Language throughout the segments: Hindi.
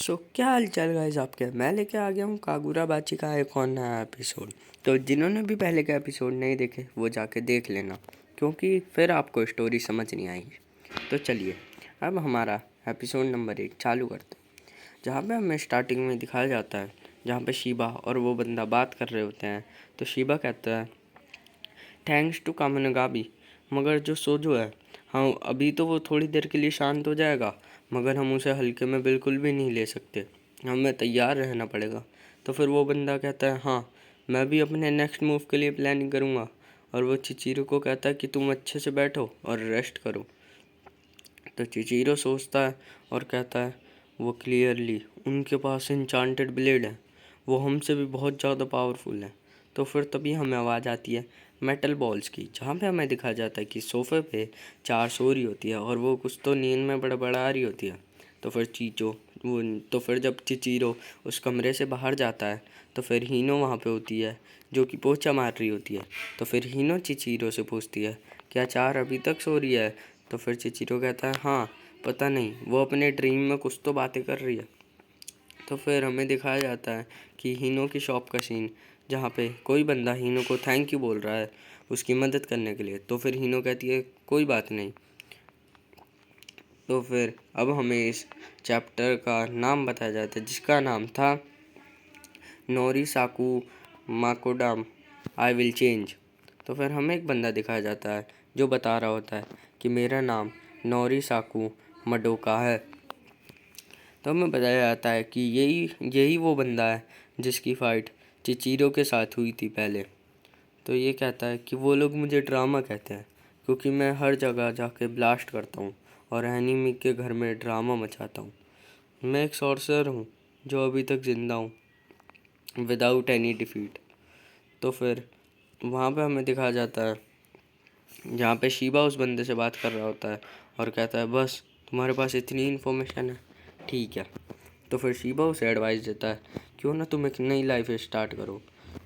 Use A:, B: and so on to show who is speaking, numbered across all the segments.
A: क्या हाल चाल गाइस आपके। मैं लेके आ गया हूँ कागुरा बाची का एक और नया एपिसोड। तो जिन्होंने भी पहले के एपिसोड नहीं देखे वो जाके देख लेना, क्योंकि फिर आपको स्टोरी समझ नहीं आएगी। तो चलिए अब हमारा एपिसोड नंबर 1 चालू करते हैं, जहाँ पे हमें स्टार्टिंग में दिखाया जाता है जहाँ पे शीबा और वो बंदा बात कर रहे होते हैं। तो शीबा कहता है थैंक्स टू कामनगाबी, मगर जो सोजो है, हाँ अभी तो वो थोड़ी देर के लिए शांत हो जाएगा, मगर हम उसे हल्के में बिल्कुल भी नहीं ले सकते, हमें तैयार रहना पड़ेगा। तो फिर वो बंदा कहता है हाँ मैं भी अपने नेक्स्ट मूव के लिए प्लानिंग करूँगा। और वो चिचिरो को कहता है कि तुम अच्छे से बैठो और रेस्ट करो। तो चिचिरो सोचता है और कहता है वो क्लियरली उनके पास इंचांटेड ब्लेड है, वो हमसे भी बहुत ज़्यादा पावरफुल है। तो फिर तभी हमें आवाज़ आती है मेटल बॉल्स की, जहाँ पे हमें दिखाया जाता है कि सोफ़े पे 4 सो रही होती है और वो कुछ तो नींद में बड़बड़ा रही होती है। तो फिर तो फिर जब चिचिरो उस कमरे से बाहर जाता है तो फिर हीनो वहाँ पे होती है, जो कि पोछा मार रही होती है। तो फिर हीनो चिचिरो से पूछती है क्या 4 अभी तक सो रही है। तो फिर चिचिरो कहता है हाँ पता नहीं, वो अपने ड्रीम में कुछ तो बातें कर रही है। तो फिर हमें दिखाया जाता है कि हीनो की शॉप का सीन, जहाँ पे कोई बंदा हीनो को थैंक यू बोल रहा है उसकी मदद करने के लिए। तो फिर हीनो कहती है कोई बात नहीं। तो फिर अब हमें इस चैप्टर का नाम बताया जाता है, जिसका नाम था नोरिसाकू माकोडाम आई विल चेंज। तो फिर हमें एक बंदा दिखाया जाता है जो बता रहा होता है कि मेरा नाम नोरिसाकू मडोका है। तो हमें बताया जाता है कि यही यही वो बंदा है जिसकी फ़ाइट चिचिरो के साथ हुई थी पहले। तो ये कहता है कि वो लोग मुझे ड्रामा कहते हैं, क्योंकि मैं हर जगह जाके ब्लास्ट करता हूँ और एनिमी के घर में ड्रामा मचाता हूँ। मैं एक सॉर्सर हूँ जो अभी तक ज़िंदा हूँ विदाउट एनी डिफीट। तो फिर वहाँ पे हमें दिखाया जाता है जहाँ पे शीबा उस बंदे से बात कर रहा होता है और कहता है बस तुम्हारे पास इतनी इन्फॉर्मेशन है, ठीक है। तो फिर शीबा उसे एडवाइस देता है क्यों ना तुम एक नई लाइफ स्टार्ट करो।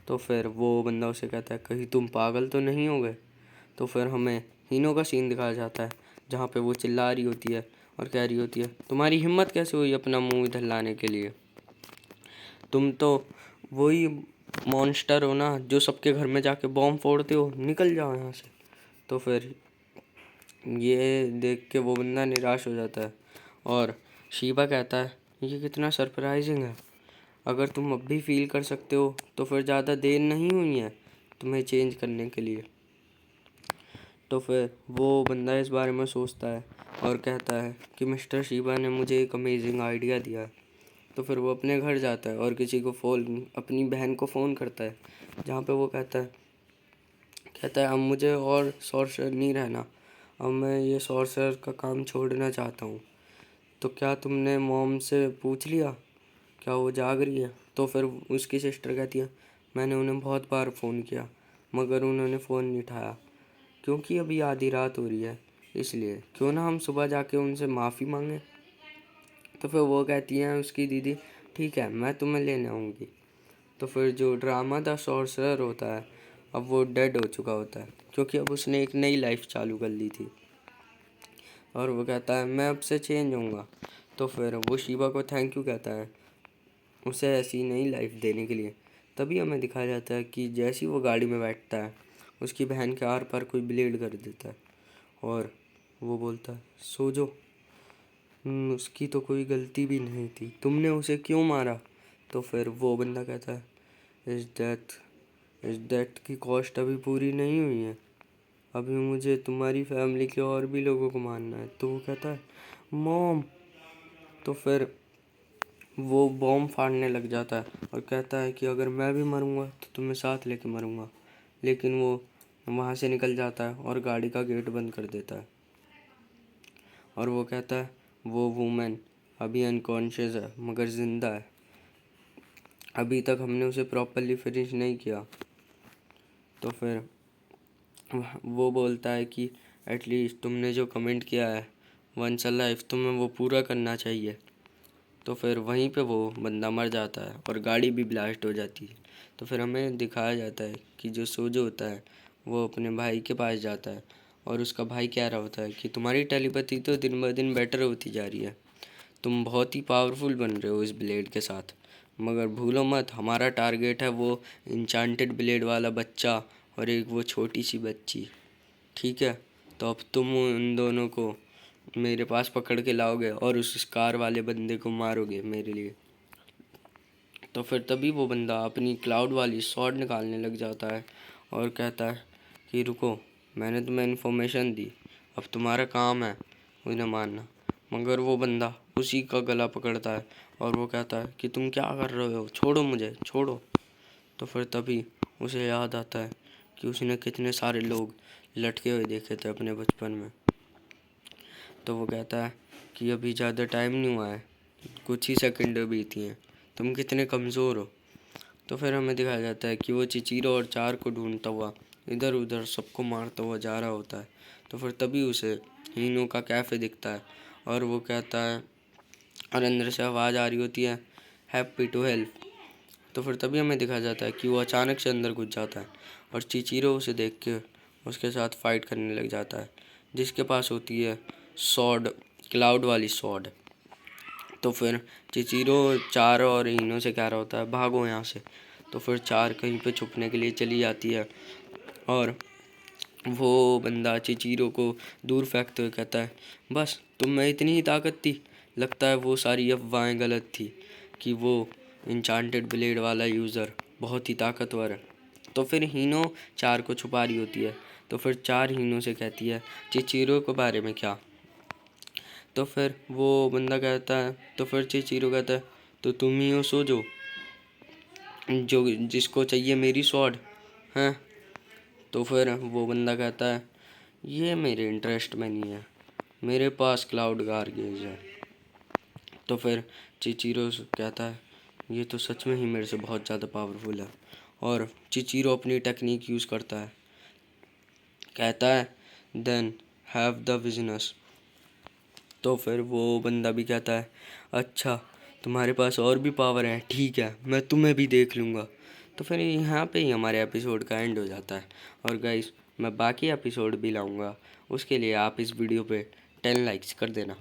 A: तो फिर वो बंदा उसे कहता है कहीं तुम पागल तो नहीं हो गए। तो फिर हमें हीनो का सीन दिखाया जाता है जहाँ पे वो चिल्ला रही होती है और कह रही होती है तुम्हारी हिम्मत कैसे हुई अपना मुंह इधर लाने के लिए, तुम तो वही मॉन्स्टर हो ना जो सबके घर में जाके बॉम्ब फोड़ते हो, निकल जाओ यहाँ से। तो फिर ये देख के वो बंदा निराश हो जाता है और शीबा कहता है ये कितना सरप्राइजिंग है, अगर तुम अब भी फील कर सकते हो तो फिर ज़्यादा देर नहीं हुई है तुम्हें चेंज करने के लिए। तो फिर वो बंदा इस बारे में सोचता है और कहता है कि मिस्टर शीबा ने मुझे एक अमेजिंग आइडिया दिया है। तो फिर वो अपने घर जाता है और किसी को अपनी बहन को फ़ोन करता है, जहाँ पे वो कहता है अब मुझे और सॉर्सर नहीं रहना, अब मैं ये सॉर्सर का काम छोड़ना चाहता हूँ। तो क्या तुमने मॉम से पूछ लिया क्या वो जाग रही है। तो फिर उसकी सिस्टर कहती है मैंने उन्हें बहुत बार फ़ोन किया मगर उन्होंने फ़ोन नहीं उठाया, क्योंकि अभी आधी रात हो रही है, इसलिए क्यों ना हम सुबह जाके उनसे माफ़ी मांगें। तो फिर वो कहती है उसकी दीदी ठीक है मैं तुम्हें लेने आऊँगी। तो फिर जो ड्रामा द सॉर्सरर होता है अब वो डेड हो चुका होता है, क्योंकि अब उसने एक नई लाइफ चालू कर ली थी और वो कहता है मैं अब से चेंज होऊंगा। तो फिर वो शीबा को थैंक यू कहता है उसे ऐसी नई लाइफ देने के लिए। तभी हमें दिखाया जाता है कि जैसे ही वो गाड़ी में बैठता है उसकी बहन के आर पार कोई ब्लेड कर देता है और वो बोलता है सो जो उसकी तो कोई गलती भी नहीं थी, तुमने उसे क्यों मारा। तो फिर वो बंदा कहता है इस डेथ की कॉस्ट अभी पूरी नहीं हुई है, अभी मुझे तुम्हारी फैमिली के और भी लोगों को मारना है। तो वो कहता है मॉम। तो फिर वो बॉम्ब फाड़ने लग जाता है और कहता है कि अगर मैं भी मरूंगा तो तुम्हें साथ लेके मरूंगा। लेकिन वो वहाँ से निकल जाता है और गाड़ी का गेट बंद कर देता है और वो कहता है वो वुमेन अभी अनकॉन्शियस है मगर ज़िंदा है, अभी तक हमने उसे प्रॉपरली फिनिश नहीं किया। तो फिर वो बोलता है कि एटलीस्ट तुमने जो कमेंट किया है वंस अ लाइफ तुम्हें वो पूरा करना चाहिए। तो फिर वहीं पे वो बंदा मर जाता है और गाड़ी भी ब्लास्ट हो जाती है। तो फिर हमें दिखाया जाता है कि जो सोजो होता है वो अपने भाई के पास जाता है और उसका भाई कह रहा होता है कि तुम्हारी टेलीपैथी तो दिन ब दिन बेटर होती जा रही है। तुम बहुत ही पावरफुल बन रहे हो इस ब्लेड के साथ, मगर भूलो मत हमारा टारगेट है वो इंचांटेड ब्लेड वाला बच्चा और एक वो छोटी सी बच्ची, ठीक है? तो अब तुम उन दोनों को मेरे पास पकड़ के लाओगे और उस स्कार वाले बंदे को मारोगे मेरे लिए। तो फिर तभी वो बंदा अपनी क्लाउड वाली स्वॉर्ड निकालने लग जाता है और कहता है कि रुको, मैंने तुम्हें इन्फॉर्मेशन दी, अब तुम्हारा काम है उन्हें मारना। मगर वो बंदा उसी का गला पकड़ता है और वो कहता है कि तुम क्या कर रहे हो, छोड़ो मुझे, छोड़ो। तो फिर तभी उसे याद आता है कि उसने कितने सारे लोग लटके हुए देखे थे अपने बचपन में। तो वो कहता है कि अभी ज़्यादा टाइम नहीं हुआ है, कुछ ही सेकंड बीती हैं, तुम कितने कमज़ोर हो। तो फिर हमें दिखाया जाता है कि वो चिचिरो और चार को ढूंढता हुआ इधर उधर सबको मारता हुआ जा रहा होता है। तो फिर तभी उसे हीनो का कैफ़े दिखता है और वो कहता है, और अंदर से आवाज़ आ रही होती है, हैप्पी टू हेल्प। तो फिर तभी हमें दिखाया जाता है कि वो अचानक से अंदर घुस जाता है और चिचिरो उसे देख के उसके साथ फाइट करने लग जाता है, जिसके पास होती है सॉर्ड, क्लाउड वाली सॉर्ड। तो फिर चिचिरो चार और हीनो से कह रहा होता है, भागो यहाँ से। तो फिर चार कहीं पे छुपने के लिए चली जाती है और वो बंदा चिचिरो को दूर फेंकते हुए कहता है, बस तुम में इतनी ही ताकत थी, लगता है वो सारी अफवाहें गलत थी कि वो इंचांटेड ब्लेड वाला यूज़र बहुत ही ताकतवर है। तो फिर हीनो चार को छुपा रही होती है। तो फिर चार हीनो से कहती है, चिचिरो के बारे में क्या? तो फिर वो बंदा कहता है, तो फिर चिचिरो कहता है, तो तुम ही हो सो जो जिसको चाहिए मेरी स्वॉर्ड हैं? तो फिर वो बंदा कहता है, ये मेरे इंटरेस्ट में नहीं है, मेरे पास क्लाउड गार्गेज है। तो फिर चिचिरो कहता है, ये तो सच में ही मेरे से बहुत ज़्यादा पावरफुल है। और चिचिरो अपनी टेक्निक यूज़ करता है, कहता है, देन हैव द बिजनेस। तो फिर वो बंदा भी कहता है, अच्छा तुम्हारे पास और भी पावर है, ठीक है मैं तुम्हें भी देख लूँगा। तो फिर यहाँ पे ही हमारे एपिसोड का एंड हो जाता है। और गाइस, मैं बाकी एपिसोड भी लाऊँगा, उसके लिए आप इस वीडियो पे 10 लाइक्स कर देना।